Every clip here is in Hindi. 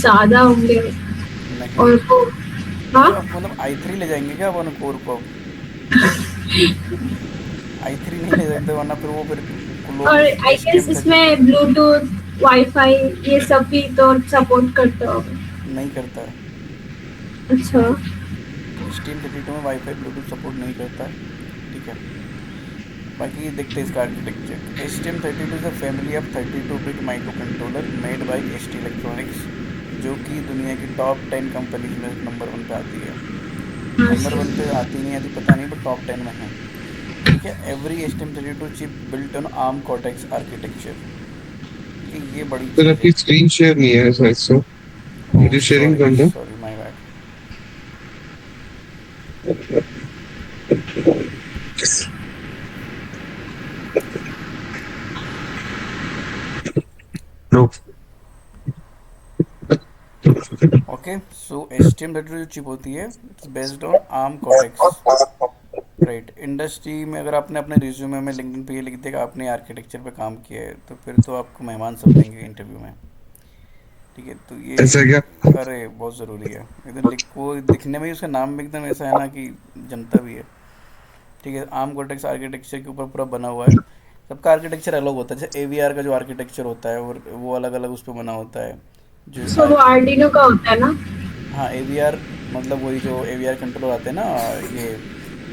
ज्यादा होंगे। नहीं, और वो, हाँ। मतलब i3 ले जाएंगे क्या अपन कोर को? i3 नहीं ले सकते, वरना फिर वो फिर लोग और I S T guess M thirty two इसमें ब्लूटूथ वाईफाई ये सब भी तो सपोर्ट करता होगा। नहीं करता है। अच्छा। STM32 में वाईफाई ब्लूटूथ सपोर्ट नहीं करता है। ठीक है। बाकी देखते हैं इसका architecture. STM32 is a family of 32 bit micro controller made by ST electronics, जो कि दुनिया की टॉप 10 कंपनीज में नंबर वन पे आती है। हाँ नंबर वन पे सर। आती नहीं आती पता नहीं, बट टॉप 10 में है। ठीक है। Every STM32 chip built on ARM cortex architecture. ठीक है, ये बड़ी सर चीज़ आपकी है। स्क्रीन शेयर नहीं है शायद से। ओह मुझे शेयरिंग सॉरी, करना। Sorry, my bad. No. Okay, so STM32 जो चिप होती है, it's based on ARM Cortex. Right. Industry में अगर आपने अपने रिज्यूमे में लिंक्डइन पे ये लिख दिया कि आपने आर्किटेक्चर पे काम किया है, तो फिर तो आपको मेहमान समझेंगे इंटरव्यू में। ठीक है, तो ये ऐसा क्या? अरे बहुत ज़रूरी है। एकदम लिख वो दिखने में ही उसका नाम भी एकदम ऐसा है ना कि जनता भी है। ठीक है। आर्म कॉर्टेक्स आर्किटेक्चर के ऊपर पूरा बना हुआ है। सबका आर्किटेक्चर अलग होता है। जैसे AVR का जो आर्किटेक्चर होता है और वो अलग अलग उस पर बना होता है। जो सो वो आर्डिनो का होता है ना। हाँ, AVR मतलब वही जो AVR कंट्रोलर आते हैं ना, ये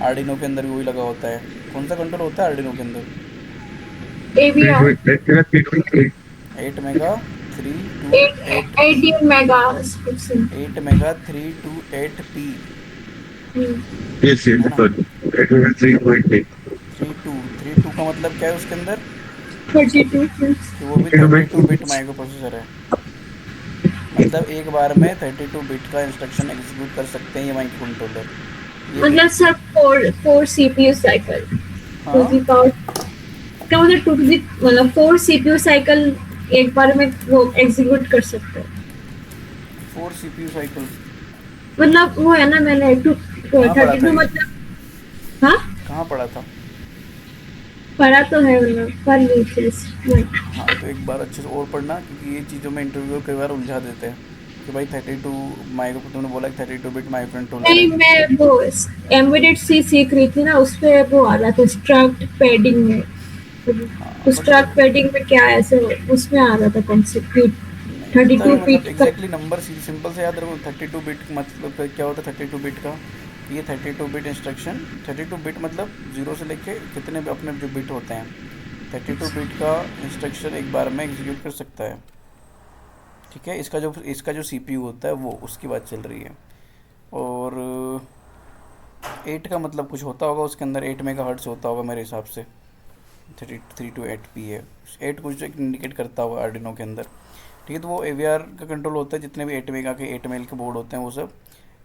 आर्डिनो के अंदर भी वही लगा होता है। कौन सा कंट्रोल होता है आर्डिनो के अंदर? AVR। 8 mega three two eight P 18 mega कुछ। 8 मेगा 328 पी। यस यस है ना? सॉरी। 3.8। 32 का मतलब क्या है उसके अंदर? 32। कि वो भी 32 बिट माइक्रो प्रोसेसर है। मतलब एक बार में 32 बिट का इंस्ट्रक्शन एग्जीक्यूट कर सकते हैं ये माइक्रो कंट्रोलर। ये मतलब एक। Sir four four CPU cycle two हाँ, दी पावर का मतलब टू दी मतलब 4 सीपीयू साइकिल एक बार में वो एग्जीक्यूट कर सकते हैं। 4 CPU साइकिल्स। मतलब वो है ना मैंने टू कहाँ पढ़ा था 32 ये? मतलब। हाँ। कहाँ पढ़ा था? पढ़ा तो है मतलब पर नहीं थी इसमें। हाँ, तो एक बार अच्छे से और पढ़ना, क्योंकि ये चीज़ों में इंटरव्यू कई बार उलझा देते हैं कि भाई 32 माइक्रो, तुमने बोला कि 32 बिट माइक्रो कंट्रोलर नहीं है। मैं वो एम्बेडेड सी सीख रही थी ना उसपे वो आ रहा था स्ट्रक्ट पैडिंग में। हाँ, तो बट स्ट्रक्ट पैडिंग में क्या है ऐसे उसमें आ रहा था कॉन्सेप्ट नहीं थर्टी उतना टू भी, मतलब फीट का। एग्जैक्टली नंबर सिंपल से याद रखो। 32 बिट मतलब क्या होता है 32 बिट का? ये 32 बिट इंस्ट्रक्शन, 32 बिट मतलब जीरो से लेके कितने भी अपने जो बिट होते हैं, 32 बिट का इंस्ट्रक्शन एक बार में एग्जीक्यूट कर सकता है। ठीक है। इसका जो CPU होता है वो उसकी बात चल रही है। और 8 का मतलब कुछ होता होगा उसके अंदर, 8 मेगा हर्ट्स होता होगा मेरे हिसाब से। 3 to 8 पी है। 8 कुछ इंडिकेट करता होगा आर्डिनो के अंदर। ठीक है। तो वो AVR का कंट्रोल होता है, जितने भी 8 मेगा के 8 मेल के बोर्ड होते हैं वो सब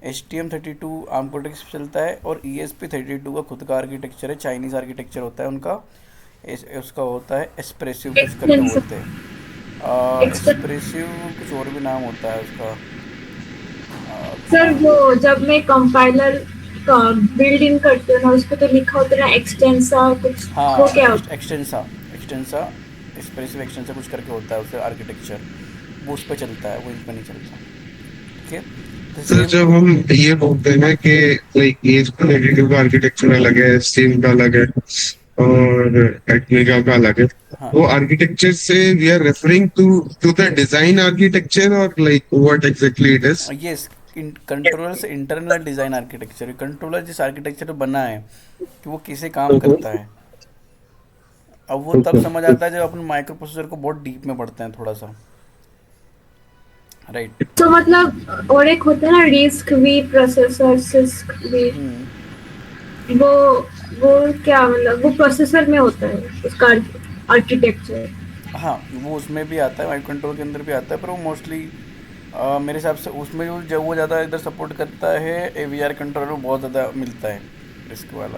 STM32 आर्म कोटेक्स पे चलता है। और ESP32 का खुद का आर्किटेक्चर है, चाइनीज़ आर्किटेक्चर होता है उनका। उसका होता है एक्सप्रेसिव कुछ करके एक्सपेंसिव। बोलते हैं। एक्सपेंसिव। एक्सप्रेसिव कुछ और भी नाम होता है उसका। सर हाँ। वो जब मैं कंपाइलर का बिल्ड इन करती हूँ ना उस पे तो लिखा होता है ना एक्सटेंसा कुछ। वो हाँ, क्या होता एक्सटेंसा। एक्सटेंसा एक्सप्रेसिव एक्सटेंसा कुछ करके होता है उसका आर्किटेक्चर। वो उस पर चलता है, वो इन पर नहीं चलता। ठीक है। तो सर सेम जब टू। हम ये बोलते हैं ना कि लाइक एज एडिटिव का आर्किटेक्चर अलग है, स्टीम का अलग है और टेक्निका का अलग है, हाँ, वो आर्किटेक्चर से we are referring to to the design architecture और like what exactly it is. ये कंट्रोलर से इंटरनल डिज़ाइन आर्किटेक्चर, कंट्रोलर जिस आर्किटेक्चर पे बना है कि वो कैसे काम करता है। अब वो तब समझ आता है जब अपन माइक्रो प्रोसेसर को बहुत डीप में पढ़ते हैं थोड़ा सा। राइट। तो मतलब और एक होता है ना रिस्क भी प्रोसेसर सिस्क भी। हम्म। वो वो क्या मतलब वो प्रोसेसर में होता है उसका आर्किटेक्चर। हाँ, वो उसमें भी आता है, माइक्रो कंट्रोल के अंदर भी आता है, पर वो मोस्टली मेरे हिसाब से उसमें जो जब वो ज़्यादा इधर सपोर्ट करता है AVR कंट्रोलर में बहुत ज़्यादा मिलता है। रिस्क वाला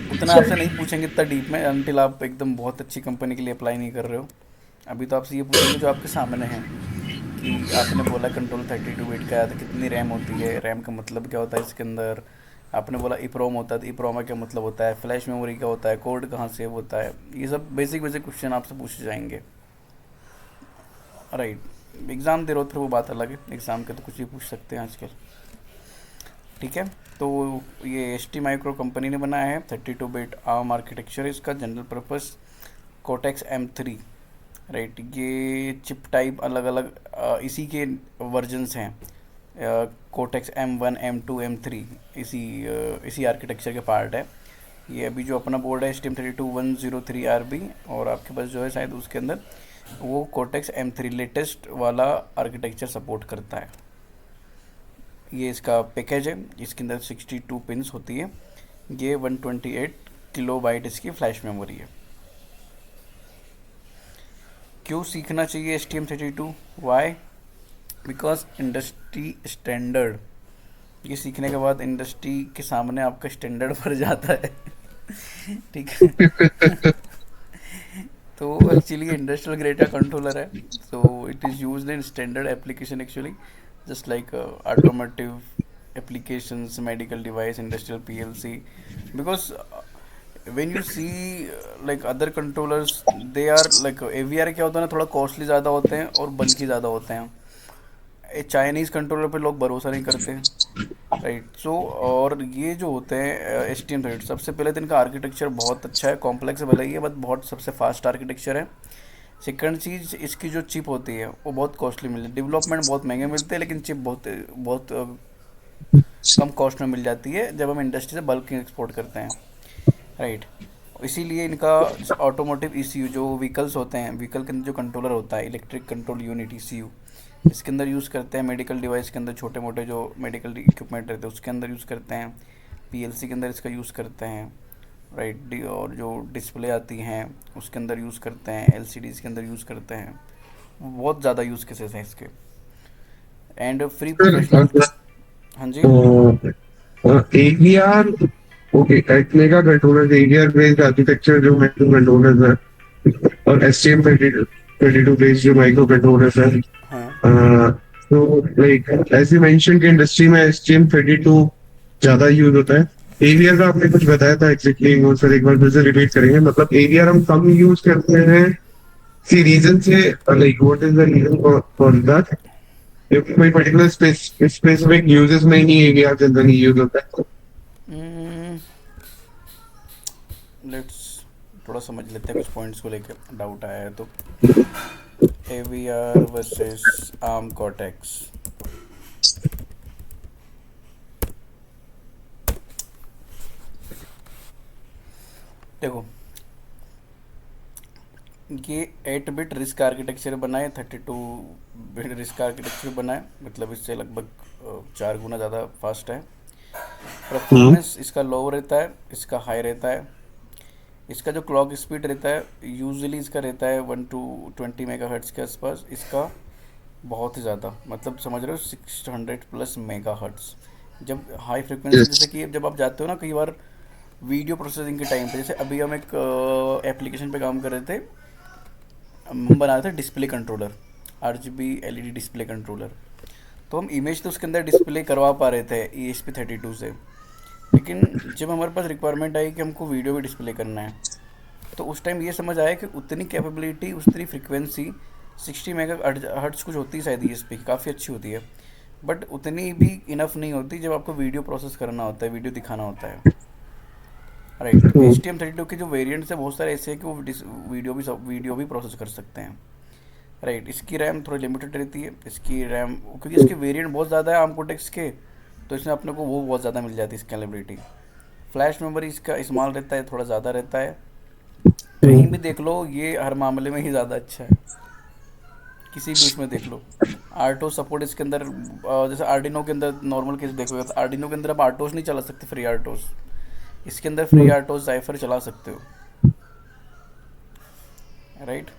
उतना अच्छा। आपसे नहीं पूछेंगे इतना डीप में, अनटिल आप एकदम बहुत अच्छी कंपनी के लिए अप्लाई नहीं कर रहे हो। अभी तो आपसे ये पूछेंगे जो आपके सामने है, कि आपने बोला कंट्रोल 32 बिट का है तो कितनी रैम होती है, रैम का मतलब क्या होता है इसके अंदर। आपने बोला इप्रोम होता है तो इप्रोम का क्या मतलब होता है, फ्लैश मेमोरी क्या होता है, कोड कहाँ सेव होता है। ये सब बेसिक बेसिक क्वेश्चन आपसे पूछे जाएंगे। राइट, एग्ज़ाम दे रहे हो फिर वो बात अलग है, एग्ज़ाम के तो कुछ भी पूछ सकते हैं आजकल। ठीक है, तो ये एस टी माइक्रो कंपनी ने बनाया है, 32 बिट आर्म आर्किटेक्चर है इसका, general purpose Cortex M3। Right, ये चिप टाइप अलग अलग इसी के वर्जन्स हैं, कोटेक्स M1 M2 M3, इसी आर्किटेक्चर के पार्ट है। ये अभी जो अपना बोर्ड है STM32 103RB, और आपके पास जो है शायद उसके अंदर वो कोटेक्स M3 लेटेस्ट वाला आर्किटेक्चर सपोर्ट करता है। ये इसका पैकेज है, इसके अंदर 62 पिन्स होती है, ये 128 किलोबाइट इसकी फ्लैश मेमोरी है। क्यों सीखना चाहिए STM32? Y? Because industry standard, ये सीखने के बाद इंडस्ट्री के सामने आपका स्टैंडर्ड बढ़ जाता है। ठीक है। तो एक्चुअली इंडस्ट्रियल ग्रेड का कंट्रोलर है, so it is used in standard application actually, just like automotive applications, medical device, industrial PLC, because when you see like other controllers, they are like AVR क्या होता है ना, थोड़ा कॉस्टली ज़्यादा होते हैं और बल्कि ज़्यादा होते हैं। चाइनीज़ कंट्रोलर पे लोग भरोसा नहीं करते, राइट। सो और ये जो होते हैं STM32, सबसे पहले तो इनका आर्किटेक्चर बहुत अच्छा है, कॉम्प्लेक्स भले ही है बट बहुत सबसे फास्ट आर्किटेक्चर है। सेकंड चीज़, इसकी जो चिप होती है वो बहुत कॉस्टली मिलती है, डेवलपमेंट बहुत महंगे मिलते हैं, लेकिन चिप बहुत बहुत कम कॉस्ट में मिल जाती है जब हम इंडस्ट्री से बल्क एक्सपोर्ट करते हैं, राइट। इसीलिए इनका ऑटोमोटिव ECU जो व्हीकल्स होते हैं, व्हीकल के अंदर जो कंट्रोलर होता है, इलेक्ट्रिक कंट्रोल यूनिट ECU, इसके अंदर यूज़ करते हैं। मेडिकल डिवाइस के अंदर छोटे मोटे जो मेडिकल इक्विपमेंट रहते हैं उसके अंदर यूज़ करते हैं। PLC के अंदर इसका यूज़ करते हैं, राइट। और जो डिस्प्ले आती हैं उसके अंदर यूज़ करते हैं, LCDs के अंदर यूज़ करते हैं, बहुत ज़्यादा यूज़ केसेस हैं इसके। And free professional. हाँ जी। AVR, okay, ATmega controller, AVR based architecture जो माइक्रो कंट्रोलर्स है, और STM32 बेस्ड जो माइक्रो कंट्रोलर्स है। हाँ तो लाइक एज यू मेंशन कि इंडस्ट्री में STM32 ज्यादा यूज होता है। AVR का आपने कुछ बताया था एग्जैक्टली, वो सर एक बार फिर से रिपीट करेंगे। मतलब AVR हम कम यूज करते हैं सी रीजन से, like what is the reason for that? कोई पर्टिकुलर स्पेसिफिक यूजेस में नहीं AVR जनरली यूज होता है? लेट्स थोड़ा समझ लेते हैं, कुछ पॉइंट्स को लेकर डाउट आया है तो। AVR versus arm cortex. देखो, ये 8 बिट रिस्क आर्किटेक्चर बनाए, 32 बिट रिस्क आर्किटेक्चर बनाए, मतलब इससे लगभग 4 गुना ज़्यादा फास्ट है। परफॉर्मेंस इसका लो रहता है, इसका हाई रहता है। इसका जो क्लॉक स्पीड रहता है यूजुअली इसका रहता है 1 to 20 मेगाहर्ट्ज़ के आसपास, इसका बहुत ही ज़्यादा, मतलब समझ रहे हो 600+ मेगाहर्ट्ज़। जब हाई फ्रिक्वेंसी, जैसे कि जब आप जाते हो ना कई बार वीडियो प्रोसेसिंग के टाइम पे, जैसे अभी हम एक एप्लीकेशन पे काम कर रहे थे, हम बना रहे थे display controller, RGB LED display controller. तो हम इमेज तो उसके अंदर डिस्प्ले करवा पा रहे थे ESP32 से, लेकिन जब हमारे पास रिक्वायरमेंट आई कि हमको वीडियो भी डिस्प्ले करना है, तो उस टाइम ये समझ आया कि उतनी कैपेबिलिटी, उतनी फ्रिक्वेंसी 60 मेगाहर्ट्ज़ कुछ होती है शायद ESP की, काफ़ी अच्छी होती है, बट उतनी भी इनफ नहीं होती जब आपको वीडियो प्रोसेस करना होता है, वीडियो दिखाना होता है, राइट। तो STM32 के जो वेरिएंट्स हैं बहुत सारे ऐसे हैं कि वो वीडियो भी प्रोसेस कर सकते हैं, राइट। इसकी रैम थोड़ी लिमिटेड रहती है, इसकी रैम, क्योंकि इसके वेरिएंट बहुत ज़्यादा है आर्म कोर्टेक्स के, तो इसमें अपने को वो बहुत ज़्यादा मिल जाती है स्केलेबिलिटी। फ्लैश मेमोरी इसका इस्तेमाल रहता है, थोड़ा ज़्यादा रहता है, कहीं भी देख लो ये हर मामले में ही ज़्यादा अच्छा है, किसी भी उसमें देख लो। आर्टो सपोर्ट इसके अंदर, जैसे आर्डिनो के अंदर नॉर्मल केस देखोगे तो आर्डिनो के अंदर आप आर्टोस नहीं चला सकते, फ्री आर्टोस, इसके अंदर फ्री आर्टोस जाइफर चला सकते हो, राइट।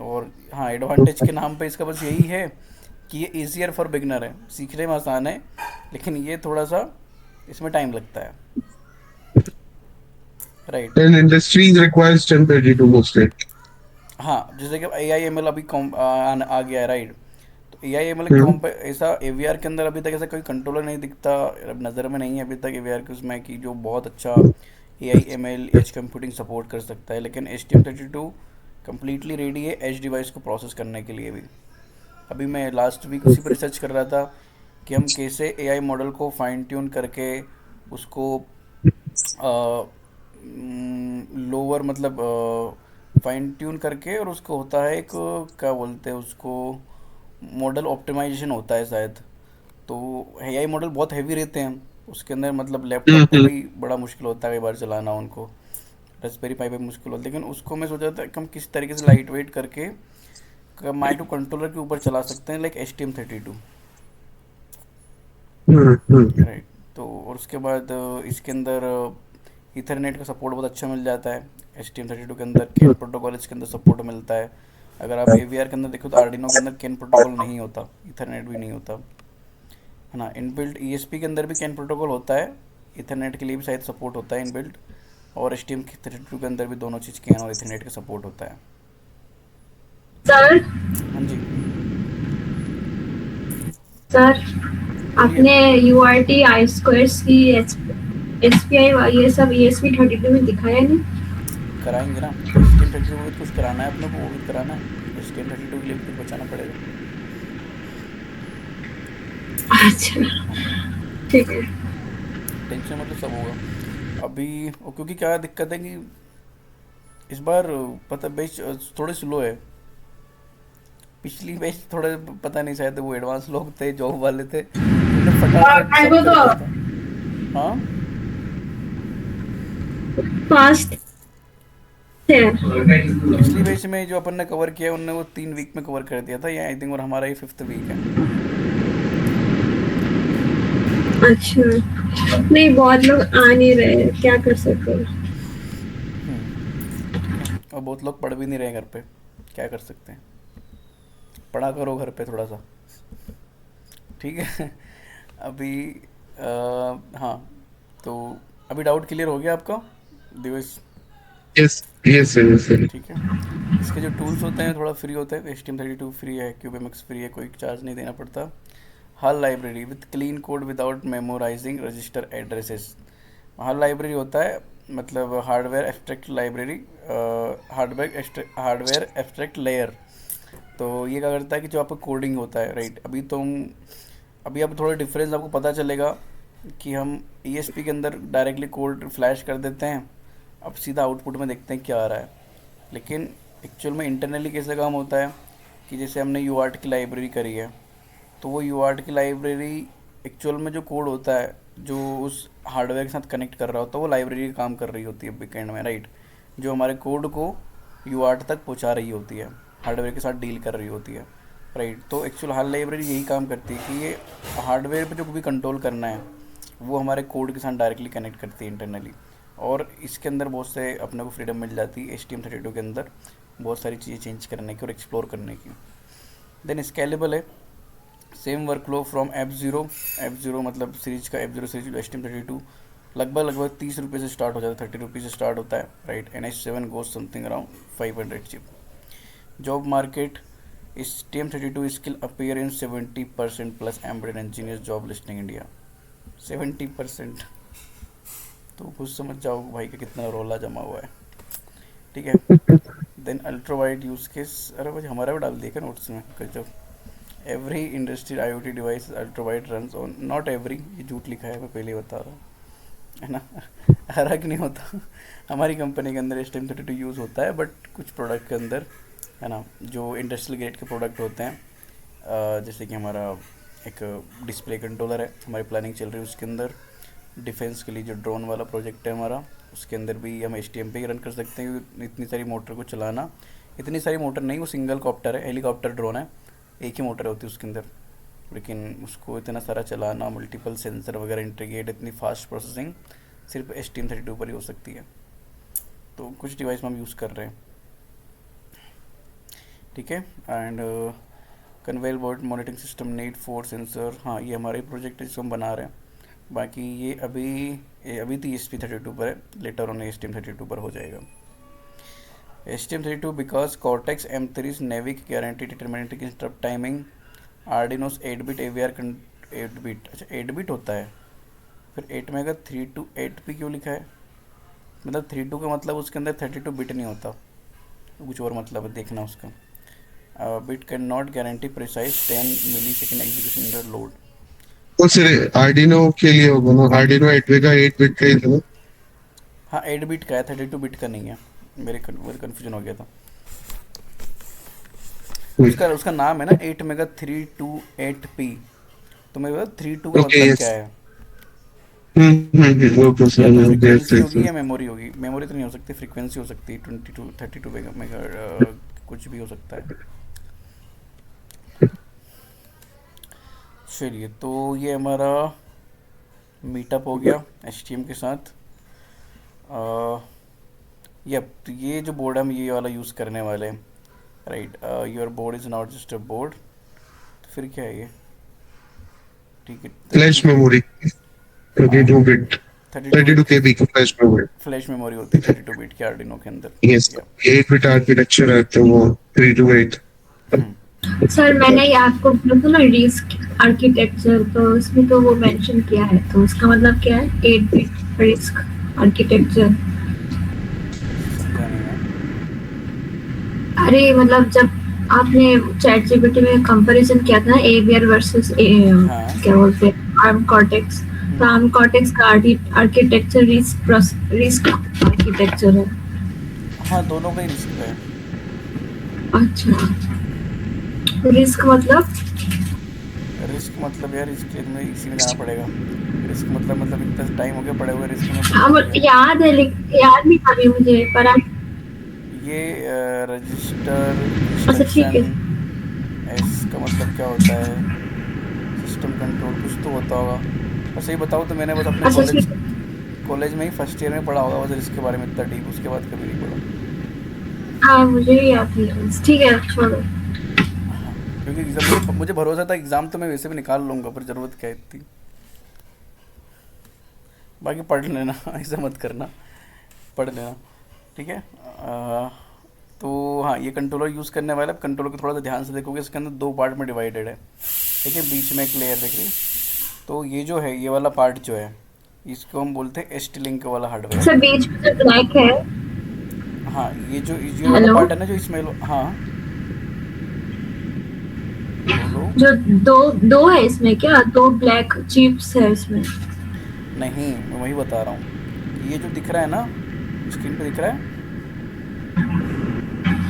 और हाँ, एडवांटेज के नाम पे इसका बस यही है कि ये ईजियर फॉर बिगनर है, सीखने में आसान है, लेकिन ये थोड़ा सा इसमें टाइम लगता है, right. And industries requires STM32 mostly. हाँ, जैसे कि AIML अभी आ गया है, राइट। तो AIML ऐसा AVR के अंदर अभी तक ऐसा कोई कंट्रोलर नहीं दिखता, नज़र में नहीं है अभी तक AVR के उसमें कि जो बहुत अच्छा AIML एज कंप्यूटिंग सपोर्ट कर सकता है, लेकिन STM32 कम्प्लीटली रेडी है एज डिवाइस को प्रोसेस करने के लिए भी। अभी मैं लास्ट वीक उसी पर रिसर्च कर रहा था कि हम कैसे एआई मॉडल को फाइन ट्यून करके उसको लोअर मतलब फाइन ट्यून करके, और उसको होता है एक क्या बोलते हैं उसको, मॉडल ऑप्टिमाइजेशन होता है शायद। तो एआई मॉडल बहुत हैवी रहते हैं उसके अंदर, मतलब लैपटॉप पे भी बड़ा मुश्किल होता है कई बार चलाना उनको, रास्पबेरी पाई पे मुश्किल होता है। लेकिन उसको मैं सोचा था कि हम किस तरीके से लाइट वेट करके माइक्रो कंट्रोलर के ऊपर चला सकते हैं, लाइक STM32, राइट। तो और उसके बाद इसके अंदर ईथरनेट का सपोर्ट बहुत अच्छा मिल जाता है STM32 के अंदर। कैन प्रोटोकॉल इसके अंदर सपोर्ट मिलता है। अगर आप AVR के अंदर देखो तो आर्डिनो के अंदर कैन प्रोटोकॉल नहीं होता, ईथरनेट भी नहीं होता, है ना। इनबिल्ट ESP के अंदर भी कैन प्रोटोकॉल होता है, ईथरनेट के लिए भी शायद सपोर्ट होता है इनबिल्ट, और STM32 के अंदर भी दोनों चीज़ कैन और ईथरनेट का सपोर्ट होता है। सर हाँ जी सर बोलिए। आपने URT आई स्क्वायर्स की SPI ये सब ESP32 में दिखाया नहीं? कराएंगे ना, STM32 में भी कुछ कराना है अपने को, वो भी कराना है। STM32 के लिए भी कुछ बचाना पड़ेगा, अच्छा, है ना। ठीक है। टेंशन मतलब सब होगा अभी। और क्योंकि क्या दिक्कत है कि इस बार पता बेच थोड़े स्लो है। पिछली बैच थोड़े पता नहीं, शायद वो एडवांस लोग थे, जॉब वाले थे, उन्होंने फटाफट सब कर दिया था। हाँ फास्ट है। पिछली बैच में जो अपन ने कवर किया उनने वो 3 वीक में कवर कर दिया था, ये आई थिंक, और हमारा ये 5th वीक है। अच्छा, नहीं बहुत लोग आ नहीं रहे, क्या कर सकते हैं। ठीक है, और बहुत लोग पढ़ भी नहीं रहे घर पे, क्या कर सकते हैं, पढ़ा करो घर पे थोड़ा सा, ठीक है। अभी हाँ, तो अभी डाउट क्लियर हो गया आपका दिवस? Yes yes yes. ठीक है। इसके जो टूल्स होते हैं थोड़ा फ्री होते हैं, STM32 फ्री है, क्यूबेमक्स फ्री है, कोई चार्ज नहीं देना पड़ता। HAL library with clean code without memorising register addresses. HAL library होता है मतलब hardware abstract library, hardware abstract layer. तो ये क्या करता है कि जो आपका कोडिंग होता है, राइट, अभी अब थोड़ा डिफरेंस आपको पता चलेगा कि हम ESP के अंदर डायरेक्टली कोड फ्लैश कर देते हैं, अब सीधा आउटपुट में देखते हैं क्या आ रहा है। लेकिन एक्चुअल में इंटरनली कैसे काम होता है कि जैसे हमने UART की लाइब्रेरी करी है, तो वो UART की लाइब्रेरी एक्चुअल में जो कोड होता है जो उस हार्डवेयर के साथ कनेक्ट कर रहा होता है, वो लाइब्रेरी का काम कर रही होती है बैकएंड में, राइट, जो हमारे कोड को UART तक पहुंचा रही होती है, हार्डवेयर के साथ डील कर रही होती है, राइट। तो एक्चुअल हाल लाइब्रेरी यही काम करती है कि ये हार्डवेयर पे जो भी कंट्रोल करना है वो हमारे कोड के साथ डायरेक्टली कनेक्ट करती है इंटरनली, और इसके अंदर बहुत से अपने को फ्रीडम मिल जाती है STM32 के अंदर बहुत सारी चीज़ें चेंज करने की और एक्सप्लोर करने की। देन स्केलेबल है, सेम वर्कफ्लो फ्रॉम F0 मतलब सीरीज का F0 सीरीज STM32 लगभग 30 रुपये से स्टार्ट हो जाता है, 30 रुपये से स्टार्ट होता है, right. NH7 goes something around 500 chip. Job market, STM32 skill appear in 70% plus embedded engineer job listing India. 70%, तो खुद समझ जाओ भाई का कितना रोला जमा हुआ है, ठीक है। Then ultra wide use case, अरे भाई हमारा भी डाल दिया नोट्स में, गजब। Every industry IoT device ultra wide run on, not every, ये झूठ लिखा है, मैं पहले ही बता रहा हूँ, है ना। हर एक नहीं होता, हमारी कंपनी के अंदर STM32 यूज़ होता है, बट कुछ प्रोडक्ट के अंदर, है ना, जो इंडस्ट्रियल ग्रेड के प्रोडक्ट होते हैं, जैसे कि हमारा एक डिस्प्ले कंट्रोलर है, हमारी प्लानिंग चल रही है उसके अंदर। डिफेंस के लिए जो ड्रोन वाला प्रोजेक्ट है हमारा, उसके अंदर भी हम STM पे ही रन कर सकते हैं, इतनी सारी मोटर को चलाना, इतनी सारी मोटर नहीं, वो सिंगल कॉप्टर है, हेलीकॉप्टर ड्रोन है, एक ही मोटर होती है उसके अंदर, लेकिन उसको इतना सारा चलाना, मल्टीपल सेंसर वगैरह इंटीग्रेट, इतनी फास्ट प्रोसेसिंग सिर्फ STM32 पर ही हो सकती है। तो कुछ डिवाइस में हम यूज़ कर रहे हैं, ठीक है। And conveyor board monitoring system need 4 sensor, हाँ ये हमारा ही प्रोजेक्ट है जिसको हम बना रहे हैं। बाकी ये अभी तो ESP32 पर है, लेटर ऑन STM32 पर हो जाएगा। STM32 because Cortex M3 Navic guarantee deterministic interrupt timing, Arduino's 8-bit AVR 8-bit, अच्छा 8-bit होता है, फिर 8 में अगर 3 to 8 भी क्यों लिखा है, मतलब 32 का मतलब उसके अंदर 32 बिट नहीं होता, कुछ और मतलब है, देखना उसका। But can not guarantee precise 10 millisecond execution under load. वो सिर्फ आर्डिनो के लिए होगा ना, आर्डिनो 8 का 8 बिट का ही था ना? हाँ 8 बिट का है, 32 बिट का नहीं है। मेरे कन्फ्यूजन हो गया था। उसका उसका नाम है ना 8 मेगा 328P। तो मैं बता 32 का ओके, मतलब क्या यस। है। ओके या तो सर, यस फ्रीक्वेंसी यस। होगी या मेमोरी होगी। मेमोरी तो नहीं हो सकती, फ्रीक्वेंसी हो सकती है 22 32 मेगा मेगा कुछ भी हो सकता है। चलिए, तो ये हमारा मीटअप हो गया HTM के साथ। यप, तो ये जो बोर्ड हम ये वाला यूज़ करने वाले हैं, right. Your board is not just a board. तो फिर क्या है ये, ठीक है। फ्लैश 32, मेमोरी, हाँ 32 बिट, 32 32 बिट केबी की फ्लैश मेमोरी। फ्लैश मेमोरी होती है 32 बिट के आर्डिनो के अंदर। यस, या 8 बिट आर्किटेक्चर है तो वो 328। सर मैंने ये आपको बोला था ना रिस्क आर्किटेक्चर, तो उसमें तो वो मेंशन किया है, तो उसका मतलब क्या है 8 बिट रिस्क आर्किटेक्चर? समझा नहीं मैं। अरे मतलब जब आपने चैट जीपीटी में कंपैरिजन किया था ना एवीआर वर्सेस हाँ। क्या बोलते हैं आर्म कॉर्टेक्स, तो आर्म कॉर्टेक्स का आर्किटेक्चर रिस्क आर्किटेक्चर है। हाँ दोनों का ही रिस्क पे है। अच्छा, रिस्क मतलब? रिस्क मतलब यार, इसके लिए तुम्हें इसी में जाना पड़ेगा। रिस्क मतलब इतना टाइम हो गया पड़े हुए, रिस्क में फिर हाँ भूल गया। याद है याद नहीं था अभी मुझे पर ये रजिस्टर अच्छा ठीक इंस्ट्रक्शन, है। एस का मतलब क्या होता है, सिस्टम कंट्रोल कुछ तो होता होगा। और सही बताऊँ तो मैंने बस अपने अच्छा कॉलेज ठीक है। कॉलेज में ही फर्स्ट ईयर में पढ़ा होगा बस इसके बारे में, इतना डीप उसके बाद कभी नहीं पढ़ा। हाँ मुझे भी याद नहीं है, ठीक है छोड़ो। हाँ, क्योंकि एग्जाम मुझे भरोसा था एग्ज़ाम तो मैं वैसे भी निकाल लूँगा, पर ज़रूरत क्या है इतनी। बाकी पढ़ लेना ऐसा मत करना, पढ़ लेना, ठीक है। तो हाँ, ये कंट्रोलर यूज़ करने वाला है। कंट्रोलर को थोड़ा सा ध्यान से देखोगे, इसके अंदर दो पार्ट में डिवाइडेड है, ठीक है। बीच में एक लेयर दिख रही। तो ये जो है, ये वाला पार्ट जो है, इसको हम बोलते हैं एस टी लिंक वाला हार्डवेयर। सर बीच में जो ब्लैक है। हाँ, ये वाला हेलो। पार्ट है ना जो इसमें, हाँ बोलो। जो दो दो है इसमें, क्या दो ब्लैक चिप्स है इसमें? नहीं, मैं वही बता रहा हूँ। ये जो दिख रहा है ना, स्क्रीन पे दिख रहा है,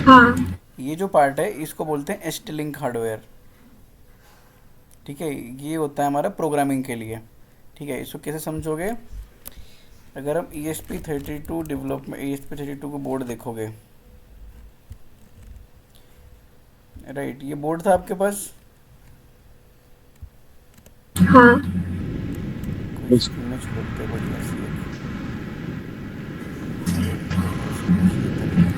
हाँ। ये जो पार्ट है इसको बोलते हैं एस टी लिंक हार्डवेयर, ठीक है। ये होता है हमारा प्रोग्रामिंग के लिए, ठीक है। इसको कैसे समझोगे, अगर हम ESP32 डेवलपमेंट, ESP32 को बोर्ड देखोगे, राइट, ये बोर्ड था आपके पास। हाँ। कोई इसकी इमेज खोलते हैं बढ़िया सी एक। अरे ये तो नहीं है।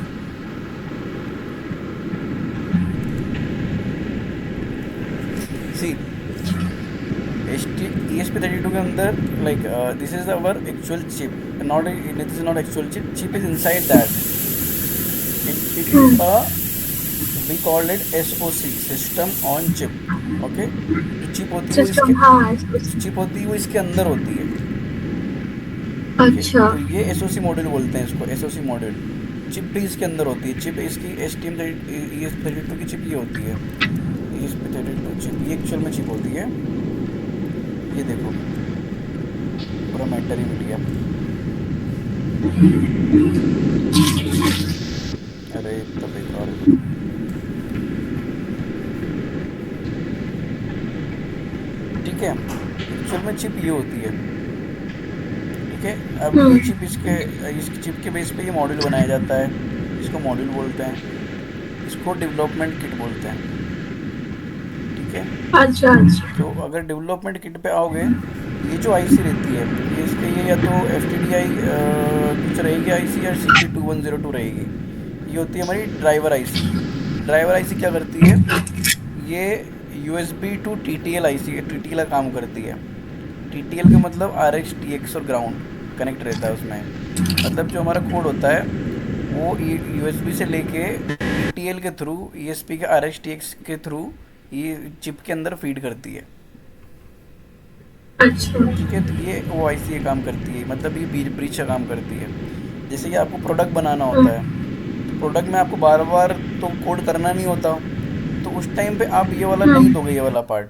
सी ESP32 के अंदर, like this is our actual chip, not this is not actual chip, chip is inside that. It is hmm. Uh, we called it SoC, system on chip, okay. जो चिप होती है वो इसके, सिस्टम हाँ जो चिप होती है वो इसके अंदर होती है, ठीक है। अच्छा। तो ये SoC मॉड्यूल बोलते हैं इसको, SoC मॉड्यूल। चिप भी इसके अंदर होती है। चिप इसकी ESP32 की चिप ये होती है, ESP32 चिप, ये एक्चुअल में चिप होती है। ये देखो, पूरा मैटर ही मिल गया। अरे इतना बेकार है। ठीक है, एक्चुअल में चिप ये होती है, ठीक है। अब ये हम्म। चिप इसकी चिप के बेस पे ये मॉड्यूल बनाया जाता है, इसको मॉड्यूल बोलते हैं। इसको डेवलपमेंट किट बोलते हैं, ठीक है। अच्छा अच्छा। तो अगर डेवलपमेंट किट पे आओगे, ये जो आईसी रहती है, ये इसके ये या तो FTDI कुछ रहेगी आईसी, या CP2102 रहेगी। ये होती है हमारी ड्राइवर आईसी। ड्राइवर आईसी क्या करती है, ये USB to TTL IC, TTL का काम करती है। TTL का मतलब RX TX और ग्राउंड कनेक्ट रहता है उसमें। मतलब जो हमारा कोड होता है वो USB से लेके TTL के थ्रू, ESP के RX TX के थ्रू ये चिप के अंदर फीड करती है, अच्छा। ठीक है। तो ये वो आईसी ये काम करती है, मतलब ये ब्रिज का काम करती है। जैसे कि आपको प्रोडक्ट बनाना होता है, प्रोडक्ट में आपको बार बार तो कोड करना नहीं होता, तो उस टाइम पे आप ये वाला नहीं दोगे, ये वाला पार्ट।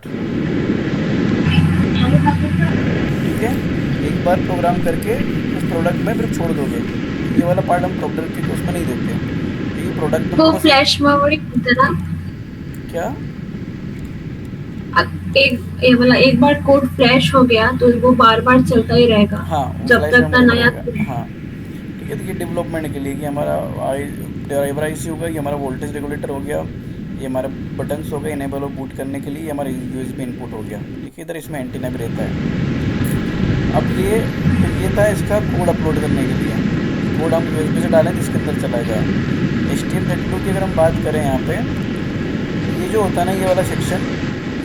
ठीक है, एक बार प्रोग्राम करके उस प्रोडक्ट में फिर छोड़ दोगे, ये वाला पार्ट हम प्रोडक्ट के उसमें नहीं देते, क्योंकि प्रोडक्ट वो तुमको फ्लैश मेमोरी की तरह क्या। ये वाला एक बार कोड फ्लैश हो गया तो वो बार बार चलता ही रहेगा हाँ, वो जब फ्लैश तक का मेमोरी में नया रहेगा। हाँ ठीक है, तो ये डेवलपमेंट के लिए कि हमारा ड्राइवर आईसी होगा, ये हमारा वोल्टेज रेगुलेटर हो गया, ये हमारे बटन्स हो गए इनेबल और बूट करने के लिए, ये हमारा यूएसबी इनपुट हो गया। ठीक है, इधर इसमें एंटीना भी रहता है। अब ये तो ये था इसका कोड अपलोड करने के लिए, कोड हम यूएसबी से डालें तो इसके अंदर चला जाए। HTML32 की अगर हम बात करें यहाँ पे, ये जो होता है ना ये वाला सेक्शन,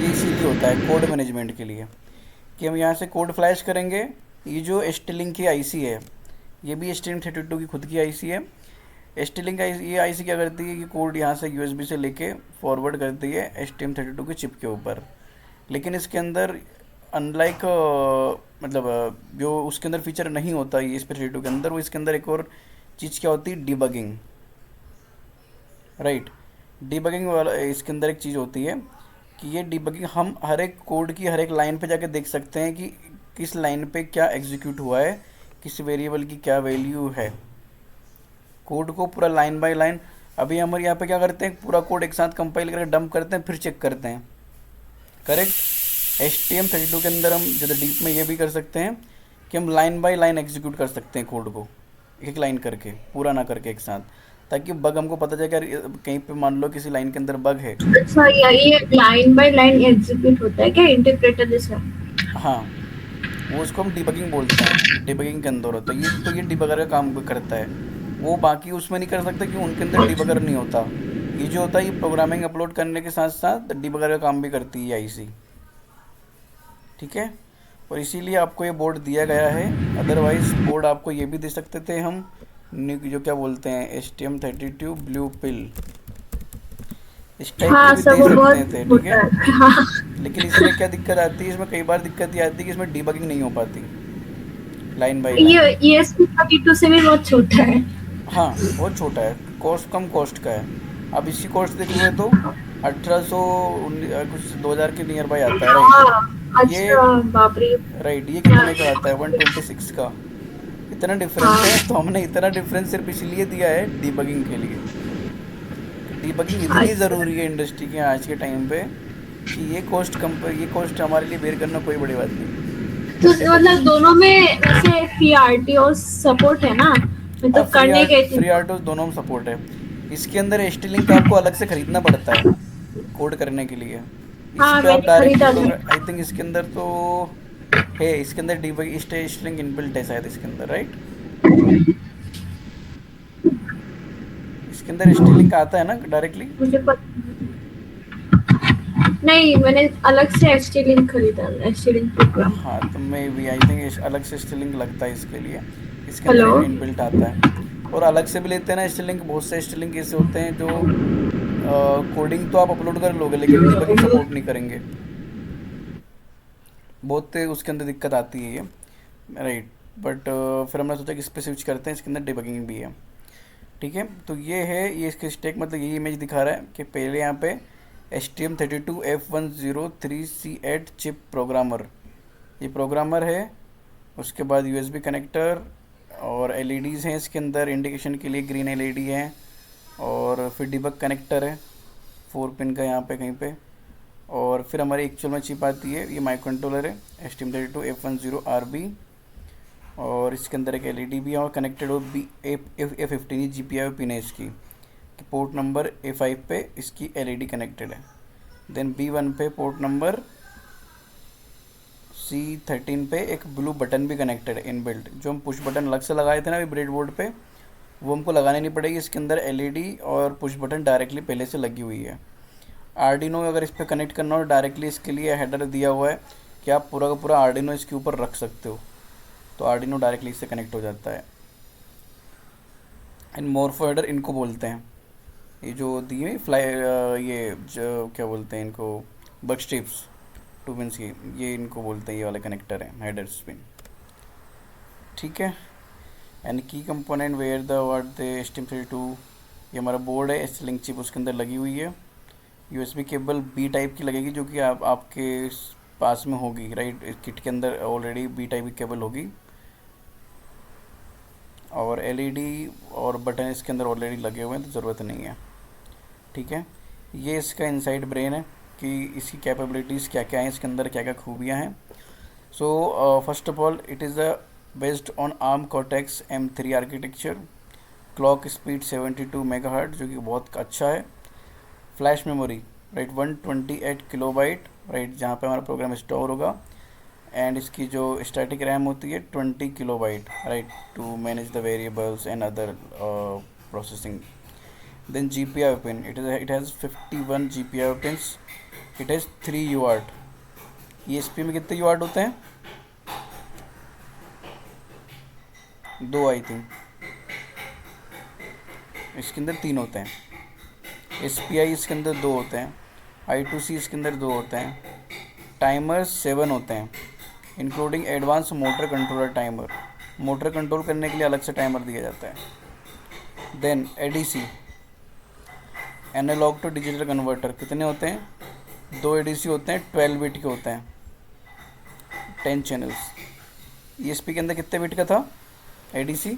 ये इसीलिए होता है कोड मैनेजमेंट के लिए, कि हम यहाँ से कोड फ्लैश करेंगे। ये जो ST-Link की आईसी है, ये भी STM32 की खुद की आईसी है। ST-Link ये आईसी क्या करती है कि कोड यहाँ से यूएसबी से लेके फॉरवर्ड करती है STM32 की चिप के ऊपर। लेकिन इसके अंदर अनलाइक मतलब जो उसके अंदर फीचर नहीं होता ये STM32 के अंदर, वो इसके अंदर एक और चीज़ क्या होती है, डिबगिंग। राइट, डिबगिंग वाला इसके अंदर एक चीज़ होती है कि ये डिबगिंग हम हर एक कोड की हर एक लाइन पे जाके देख सकते हैं कि किस लाइन पे क्या एग्जीक्यूट हुआ है, किस वेरिएबल की क्या वैल्यू है। कोड को पूरा लाइन बाय लाइन, अभी हम यहाँ पे क्या करते हैं, पूरा कोड एक साथ कंपाइल करके डंप करते हैं, फिर चेक करते हैं। करेक्ट, STM32 के अंदर हम ज़्यादा डीप में ये भी कर सकते हैं कि हम लाइन बाय लाइन एग्जीक्यूट कर सकते हैं कोड को, एक लाइन करके, पूरा ना करके एक साथ, ताकि बग हमको पता चले कि कहीं पे मान लो किसी लाइन के अंदर बग है। अच्छा ये लाइन बाय लाइन एग्जीक्यूट होता है क्या इंटरप्रेटर जैसा? हाँ, वो उसको हम डिबगिंग बोलते हैं, डिबगिंग के अंदर होता है ये, तो ये डिबगर का काम करता है। वो बाकी उसमें नहीं कर सकता क्योंकि उनके अंदर डिबगर नहीं होता। ये जो होता है ये प्रोग्रामिंग अपलोड करने के साथ साथ डिबगर का काम भी करती है आईसी। ठीक है, और इसीलिए आपको ये बोर्ड दिया गया है, अदरवाइज बोर्ड आपको ये भी दे सकते थे हम, जो क्या बोलते हैं STM32 ब्लू पिल, इस टाइप हाँ के भी सब दे वो बहुत सकते थे। ठीक होता है, है हाँ। लेकिन इसमें क्या दिक्कत आती है, इसमें कई बार दिक्कत ये आती है कि इसमें डिबगिंग नहीं हो पाती लाइन बाय लाइन। ये STM32 से भी बहुत छोटा है। हाँ बहुत छोटा है, कॉस्ट कम कॉस्ट का है। अब इसकी कॉस्ट देखोगे तो 1800 कुछ 2000 के नियर बाय आता है। हाँ राइट, ये अच्छा बाप रे। राइट, ये कितने का आता है, 126 का। इतना डिफरेंस हाँ है, तो हमने इतना डिफरेंस सिर्फ इसलिए दिया है डिबगिंग के लिए। डिबगिंग इतनी अच्छा, ज़रूरी है इंडस्ट्री के आज के टाइम पे कि ये कॉस्ट हमारे लिए बेयर करना कोई बड़ी बात नहीं। तो मतलब दोनों में वैसे PRTO सपोर्ट है ना, हाँ, मतलब करने के फ्री आर्टोस दोनों में सपोर्ट है। इसके अंदर ST-Link आपको अलग से ख़रीदना पड़ता है कोड करने के लिए। इस हाँ पे आप मैंने डायरेक्टली खरीदा था। प्रोग्राम, आई थिंक इसके अंदर तो है, इसके अंदर डिबग ST-Link इनबिल्ट है शायद इसके अंदर। राइट, इसके अंदर ST-Link आता है ना डायरेक्टली। मुझे नहीं, मैंने अलग से ST-Link खरीदा, ST-Link प्रोग्राम। हाँ, तो मैं भी आई थिंक अलग से ST-Link लगता है इसके लिए, इसके अंदर हेलो इनबिल्ट आता है। और अलग से भी लेते हैं ना ST-Link, बहुत से ST-Link ऐसे होते हैं जो कोडिंग तो आप अपलोड कर लोगे लेकिन डिबगिंग सपोर्ट नहीं करेंगे, बहुत उसके अंदर दिक्कत आती है ये। राइट, बट फिर हमने सोचा कि इस पे स्विच करते हैं, इसके अंदर डिबगिंग भी है। ठीक है, तो ये है, ये इसके स्टेक मतलब यही इमेज दिखा रहा है कि पहले यहाँ पे STM32F103C8 चिप प्रोग्रामर, ये प्रोग्रामर है। उसके बाद USB कनेक्टर और LEDs हैं इसके अंदर इंडिकेशन के लिए, ग्रीन LED है। और फिर डिबग कनेक्टर है 4 पिन का यहाँ पे कहीं पे। और फिर हमारी एक्चुअल में चिप आती है, ये माइक्रो कंट्रोलर है STM32F10RB। और इसके अंदर एक LED भी है और कनेक्टेड हो A15 GPIO पिन है इसकी, कि पोर्ट नंबर A5 पे इसकी LED कनेक्टेड है। देन B1 पे पोर्ट नंबर C13 पे एक ब्लू बटन भी कनेक्टेड है इनबिल्ट, जो हम पुश बटन अलग से लगाए थे ना अभी ब्रेड बोर्ड पे, वो हमको लगाने नहीं पड़ेगी। इसके अंदर LED और पुश बटन डायरेक्टली पहले से लगी हुई है। आर्डिनो अगर इस पर कनेक्ट करना हो डायरेक्टली, इसके लिए हेडर दिया हुआ है कि आप पूरा का पूरा आर्डिनो इसके ऊपर रख सकते हो, तो आर्डिनो डायरेक्टली इससे कनेक्ट हो जाता है। एंड मोरफो हेडर इनको बोलते हैं, ये जो दिए ये जो क्या बोलते हैं इनको, बग स्ट्रिप्स 2 पिन की, ये इनको बोलते हैं, ये वाले कनेक्टर हैं हेडर्स पिन। ठीक है, and key component where the what the STM32 ये हमारा बोर्ड है, एस लिंक चिप उसके अंदर लगी हुई है। यूएसबी केबल बी टाइप की लगेगी जो कि आपके पास में होगी, राइट। किट के अंदर ऑलरेडी बी टाइप की केबल होगी। और एलईडी और बटन इसके अंदर ऑलरेडी लगे हुए हैं तो ज़रूरत नहीं है, ठीक है। ये इसका इनसाइड ब्रेन है कि इसकी कैपेबिलिटीज़ क्या क्या हैं, इसके अंदर क्या क्या खूबियाँ हैं। So first of all it is based on ARM cortex M3 architecture, clock speed 72 megahertz जो कि बहुत अच्छा है। Flash memory, right, 128 kilobyte, right, जहाँ पे हमारा प्रोग्राम स्टोर होगा। एंड इसकी जो स्टैटिक रैम होती है 20 kilobyte, right, to manage the variables and other processing. Then GPIO pin, it has 51 GPIO pins, it has 3 UART। ESP में कितने UART होते हैं? 2 आई थिंक, इसके अंदर 3 होते हैं। SPI इसके अंदर 2 होते हैं। I2C इसके अंदर 2 होते हैं। टाइमर 7 होते हैं including advance motor controller timer, motor control करने के लिए अलग से टाइमर दिया जाता है। Then ADC, analogue to digital converter, कितने होते हैं? 2 ADC होते हैं, 12 बिट के होते हैं, 10 चैनल्स। ESP के अंदर कितने बिट का था ADC?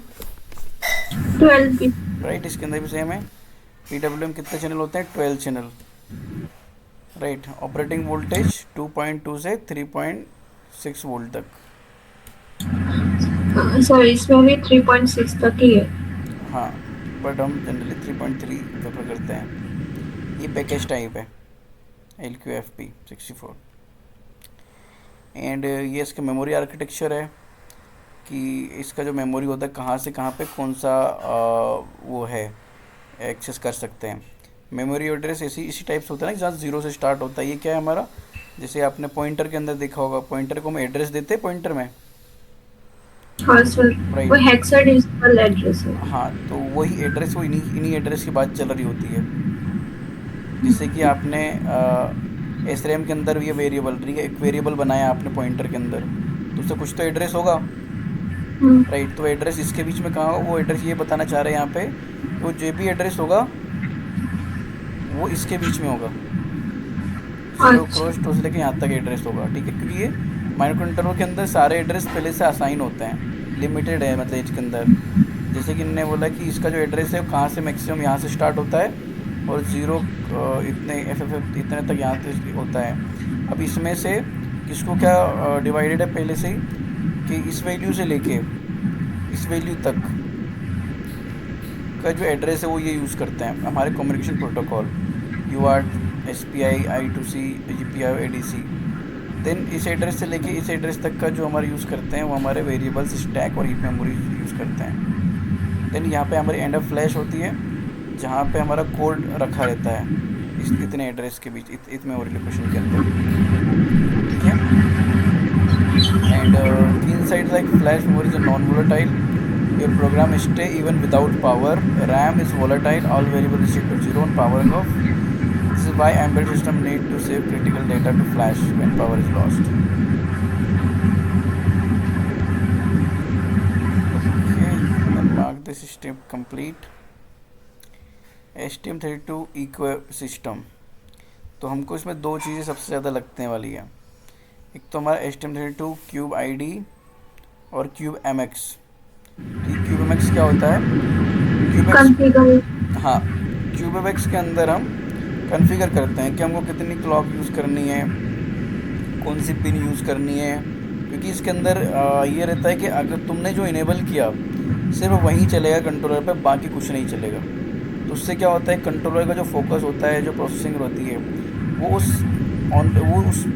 12 बिट, राइट, इसके अंदर भी सेम है। PWM कितने चैनल होते हैं? 12 चैनल, राइट। ऑपरेटिंग वोल्टेज 2.2 से 3.6 वोल्ट तक। सॉरी इसमें भी 3.6 तक ही है। हाँ, बट हम जनरली 3.3 प्रेफर करते हैं। ये पैकेज टाइप है LQFP64। एंड ये इसका मेमोरी आर्किटेक्चर है कि इसका जो मेमोरी होता है कहाँ से कहाँ पे कौन सा वो है एक्सेस कर सकते हैं। मेमोरी एड्रेस इसी टाइप से होता है ना, जहाँ 0 से स्टार्ट होता है। ये क्या है हमारा, जैसे आपने पॉइंटर के अंदर देखा होगा, पॉइंटर को हम एड्रेस देते हैं पॉइंटर में, हाँ सर, राइट। वो हेक्साडेसिमल एड्रेस है। हाँ, तो वही एड्रेस, वो इन्हीं एड्रेस की बात चल रही होती है। जैसे कि आपने SRAM के अंदर ये वेरिएबल, ठीक है, एक वेरिएबल बनाया आपने पॉइंटर के अंदर, तो उससे कुछ तो एड्रेस होगा, राइट। तो एड्रेस इसके बीच में कहाँ होगा? वो एड्रेस ये बताना चाह रहे हैं यहाँ पे, वो जो भी एड्रेस होगा वो इसके बीच में होगा, 0 क्रॉस 2 से लेकर यहाँ तक एड्रेस होगा, ठीक है। क्योंकि ये माइक्रो कंट्रोलर के अंदर सारे एड्रेस पहले से असाइन होते हैं, लिमिटेड है मतलब इसके अंदर। जैसे कि इन्होंने बोला कि इसका जो एड्रेस है कहाँ से मैक्सिमम यहाँ से स्टार्ट होता है और 0 इतने FFF इतने तक यहाँ तक होता है। अब इसमें से इसको क्या डिवाइडेड है पहले से ही कि इस वैल्यू से लेके इस वैल्यू तक का जो एड्रेस है वो ये यूज़ करते हैं हमारे communication protocol, UART, SPI, I2C, GPIO, ADC। Then इस एड्रेस से लेके इस एड्रेस तक का जो हमारे यूज़ करते हैं वो हमारे वेरिएबल्स, स्टैक और हीप मेमोरी यूज़ करते हैं। देन यहाँ पे हमारी एंड ऑफ फ्लैश होती है जहाँ पे हमारा कोड रखा रहता है इस इतने एड्रेस के बीच, इतने मेमोरी लोकेशन के अंदर, ठीक है। And inside like flash memory is non volatile, your program stay even without power, RAM is volatile, all variable is set to 0 on powering off. This is why embedded system need to save critical data to flash when power is lost. Okay, then mark this step complete. STM32 eco system, तो हमको इसमें 2 चीज़ें सबसे ज़्यादा लगने वाली है। एक तो हमारा STM32 क्यूब ID और क्यूब MX। क्यूब MX क्या होता है? हाँ, क्यूब MX के अंदर हम कॉन्फ़िगर करते हैं कि हमको कितनी क्लॉक यूज़ करनी है, कौन सी पिन यूज़ करनी है। क्योंकि इसके अंदर ये रहता है कि अगर तुमने जो इनेबल किया सिर्फ वहीं चलेगा कंट्रोलर पे, बाकी कुछ नहीं चलेगा। तो उससे क्या होता है, कंट्रोलर का जो फोकस होता है, जो प्रोसेसिंग होती है, वो उस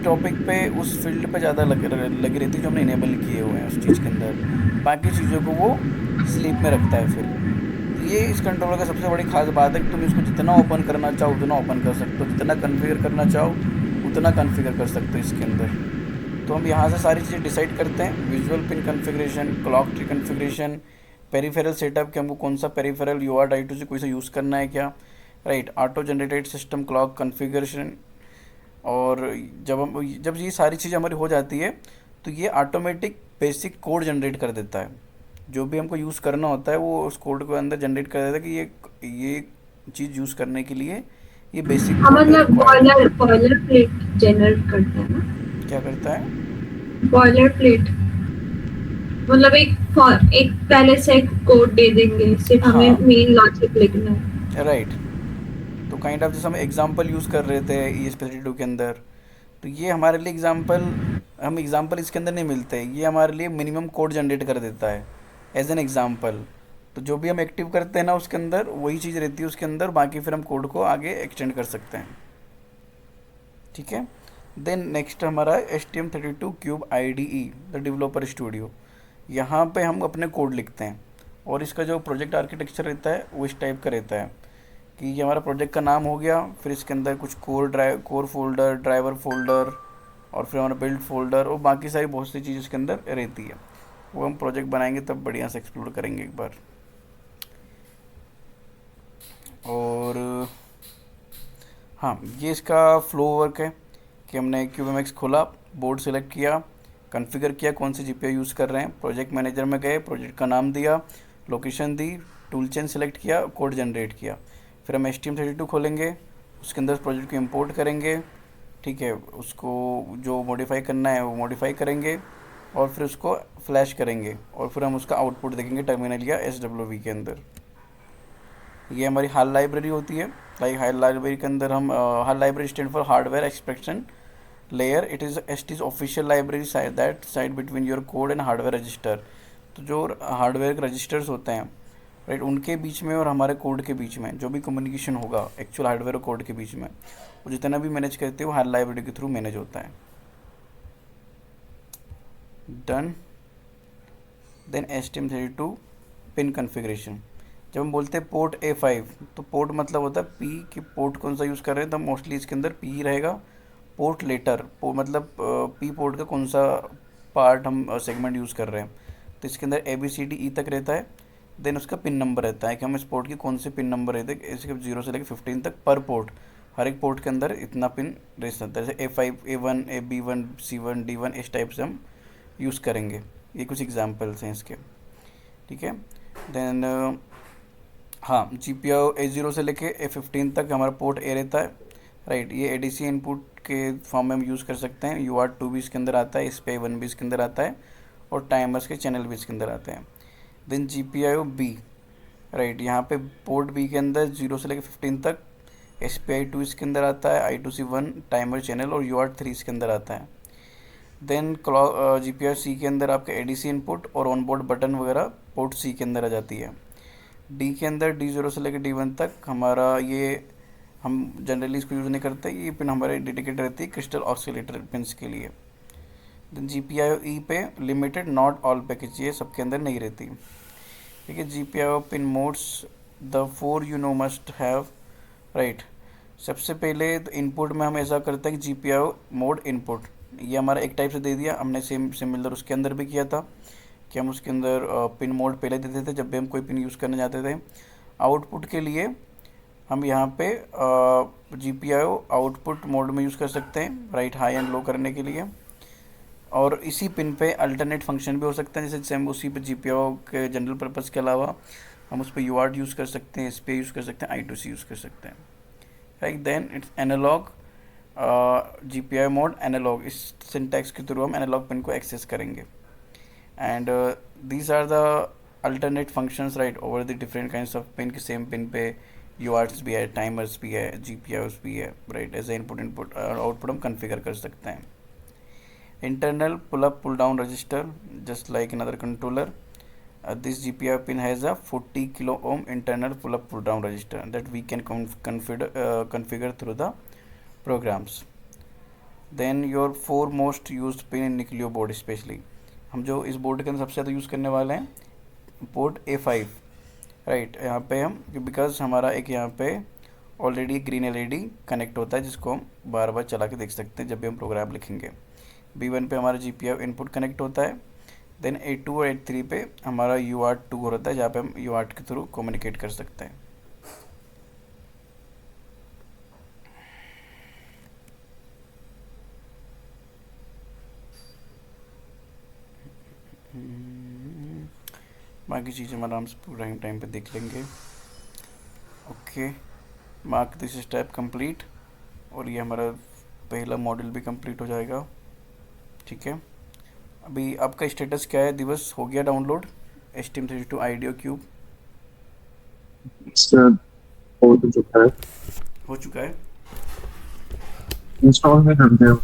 टॉपिक पे, उस फील्ड पे ज़्यादा लगी रहती है जो हमने इनेबल किए हुए हैं उस चीज़ के अंदर। बाकी चीज़ों को वो स्लीप में रखता है। फिर ये इस कंट्रोलर का सबसे बड़ी खास बात है कि तुम इसको जितना ओपन करना चाहो उतना ओपन कर सकते हो, जितना कन्फिगर करना चाहो उतना कन्फिगर कर सकते हो इसके अंदर। तो हम यहाँ से सारी चीज़ें डिसाइड करते हैं, visual pin configuration, clock tree configuration, peripheral setup कि हमको कौन सा पेरीफेरल UART I2C कोई सा यूज़ करना है क्या, right, auto generated system clock configuration. और जब ये सारी चीज़ें हमारी हो जाती है तो ये ऑटोमेटिक बेसिक कोड जनरेट कर देता है। जो भी हमको यूज़ करना होता है वो उस कोड के अंदर जनरेट कर देता है कि ये चीज़ यूज़ करने के लिए ये बेसिक हाँ कोड मतलब रिक्वायर्ड है। बॉयलर प्लेट जनरेट करता है ना। क्या करता है? बॉयलर प्लेट मतलब एक पहले से एक कोड दे देंगे, सिर्फ हमें हाँ, मेन लॉजिक लिखना है। राइट। तो काइंड ऑफ जैसे हम एग्जांपल यूज़ कर रहे थे ES32 के अंदर, तो ये हमारे लिए एग्जांपल, हम एग्जांपल इसके अंदर नहीं मिलते, ये हमारे लिए मिनिमम कोड जनरेट कर देता है एज एन एग्जांपल। तो जो भी हम एक्टिव करते हैं ना उसके अंदर वही चीज़ रहती है उसके अंदर, बाकी फिर हम कोड को आगे एक्सटेंड कर सकते हैं। ठीक है। देन नेक्स्ट हमारा STM32 cube IDE, the developer studio. यहाँ पे हम अपने कोड लिखते हैं और इसका जो प्रोजेक्ट आर्किटेक्चर रहता है वो इस टाइप का रहता है कि ये हमारा प्रोजेक्ट का नाम हो गया, फिर इसके अंदर कुछ कोर फोल्डर, ड्राइवर फोल्डर, और फिर हमारा बिल्ड फोल्डर और बाकी सारी बहुत सी चीज़ इसके अंदर रहती है। वो हम प्रोजेक्ट बनाएंगे तब बढ़िया से एक्सप्लोर करेंगे एक बार। और हाँ, ये इसका फ्लो वर्क है कि हमने क्यूबएमएक्स खोला, बोर्ड सेलेक्ट किया, कॉन्फ़िगर किया कौन सी जीपीयू यूज़ कर रहे हैं, प्रोजेक्ट मैनेजर में गए, प्रोजेक्ट का नाम दिया, लोकेशन दी, टूल चेन सेलेक्ट किया, कोड जनरेट किया। फिर हम STM32 खोलेंगे, उसके अंदर प्रोजेक्ट को इंपोर्ट करेंगे। ठीक है, उसको जो मॉडिफाई करना है वो मॉडिफाई करेंगे और फिर उसको फ्लैश करेंगे और फिर हम उसका आउटपुट देखेंगे टर्मिनल या SWV के अंदर। ये हमारी हाल लाइब्रेरी होती है। लाइक हाल लाइब्रेरी के अंदर हम HAL library stand for hardware abstraction layer, it is ST's official library side that side between your code and hardware register. तो जो हार्डवेयर के रजिस्टर्स होते हैं, राइट, उनके बीच में और हमारे कोड के बीच में जो भी कम्युनिकेशन होगा एक्चुअल हार्डवेयर और कोड के बीच में, वो जितना भी मैनेज करते हैं वो हाल लाइब्रेरी के थ्रू मैनेज होता है। Done. Then STM32 pin configuration. जब हम बोलते हैं पोर्ट A5, तो पोर्ट मतलब होता है पी, कि पोर्ट कौन सा यूज़ कर रहे हैं, तो मोस्टली इसके अंदर पी ही रहेगा। पोर्ट लेटर मतलब पी पोर्ट का कौन सा पार्ट हम सेगमेंट यूज़ कर रहे हैं, तो इसके अंदर ABCDE तक रहता है। देन उसका पिन नंबर रहता है कि हम इस पोर्ट के कौन से पिन नंबर रहते हैं, इसके 0 से लेकर 15 तक पर पोर्ट। हर एक पोर्ट के अंदर इतना पिन रह सकता है, जैसे A5, A1, AB1, C1, D1, इस टाइप से हम यूज़ करेंगे। ये कुछ एग्जाम्पल्स हैं इसके। ठीक है। देन हाँ, GPIO A0 से लेके A15 तक हमारा पोर्ट A रहता है, राइट। ये ADC इनपुट के फॉर्म में हम यूज़ कर सकते हैं। UART2 भी इसके अंदर आता है, SPI1 भी इसके अंदर आता है और टाइमर्स के चैनल भी इसके अंदर आते हैं। देन GPIO B, राइट, यहाँ पे पोर्ट B के अंदर 0 से लेकर 15 तक, SPI2 इसके अंदर आता है, I2C1 टाइमर चैनल और UART3 इसके अंदर आता है। देन GPIO C के अंदर आपका ADC इनपुट और ऑनबोर्ड बटन वगैरह पोर्ट C के अंदर आ जाती है। डी के अंदर D0 से लेकर D1 तक हमारा ये, हम जनरली इसको यूज़ नहीं करते, ये पिन हमारे डेडिकेटेड रहती है क्रिस्टल ऑसिलेटर पिन्स के लिए। देन GPIO E पे लिमिटेड नॉट ऑल पैकेज, ये सबके अंदर नहीं रहती। ठीक है। GPIO pin modes, the 4 you know must have, right. सबसे पहले तो इनपुट में हम ऐसा करते हैं कि GPIO मोड इनपुट, ये हमारा एक टाइप से दे दिया हमने, सेम सिमिलर उसके अंदर भी किया था कि हम उसके अंदर पिन मोड पहले देते थे जब भी हम कोई पिन यूज़ करने जाते थे। आउटपुट के लिए हम यहाँ पे GPIO आउटपुट मोड में यूज़ कर सकते हैं, राइट, हाई एंड लो करने के लिए। और इसी पिन पे अल्टरनेट फंक्शन भी हो सकते हैं, जैसे सेम उसी पे GPIO के जनरल पर्पज़ के अलावा हम उस पर UART यूज़ कर सकते हैं, SPI यूज़ कर सकते हैं, I2C यूज़ कर सकते हैं, right. Then it's analogue, GPIO mode analogue, इस सिंटैक्स के थ्रू हम एनालॉग पिन को एक्सेस करेंगे। And these are the alternate functions, right, over the different kinds of pin के सेम पिन पे UARTs भी है, टाइमर्स भी है, GPIOs भी है, right. As a input output हम कन्फिगर कर सकते हैं। Internal pull up pull down register, just like another controller, this GPIO pin has a 40 kilo ohm internal pull up pull down register that we can configure through the programs. Then your 4 most used pin in Nucleo board especially, हम जो इस बोर्ड के अंदर सबसे ज़्यादा यूज़ करने वाले हैं पोर्ट A5, राइट। यहाँ पे हम, बिकॉज हमारा एक यहाँ पे ऑलरेडी ग्रीन LED कनेक्ट होता है जिसको हम बार बार चला के देख सकते हैं जब भी हम प्रोग्राम लिखेंगे। B1 पे हमारा GPIO इनपुट कनेक्ट होता है। देन A2 और A3 पे हमारा UART2 होता है जहाँ पे हम UART के थ्रू कम्युनिकेट कर सकते हैं। बाकी चीज़ें हम आराम से पूरा टाइम पे देख लेंगे। Okay. Mark this step complete, और ये हमारा पहला मॉड्यूल भी कंप्लीट हो जाएगा। ठीक है, अभी आपका स्टेटस क्या है दिवस, हो गया डाउनलोड STM32 आईडियो क्यूब? इससे हो तो चुका है, हो चुका है, इंस्टॉल में करते हैं।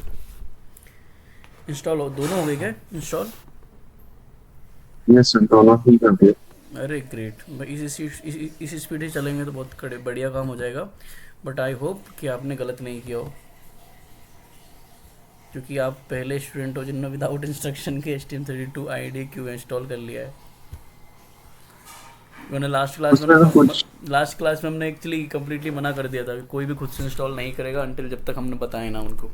इंस्टॉल हो, दोनों हो गए क्या इंस्टॉल? यस सर, दोनों ही कर दिए। अरे ग्रेट, इस स्पीड से चलेंगे तो बहुत बढ़िया काम हो जाएगा। बट आई होप कि आपने गलत नहीं किया हो, क्योंकि आप पहले स्टूडेंट हो जिन्होंने विदाउट इंस्ट्रक्शन के STM32 आईडी क्यों इंस्टॉल कर लिया है। मैंने लास्ट उसमें तो कुछ क्लास में हमने एक्चुअली कम्प्लीटली मना कर दिया था कि कोई भी खुद से इंस्टॉल नहीं करेगा अंटिल जब तक हमने बताया ना उनको।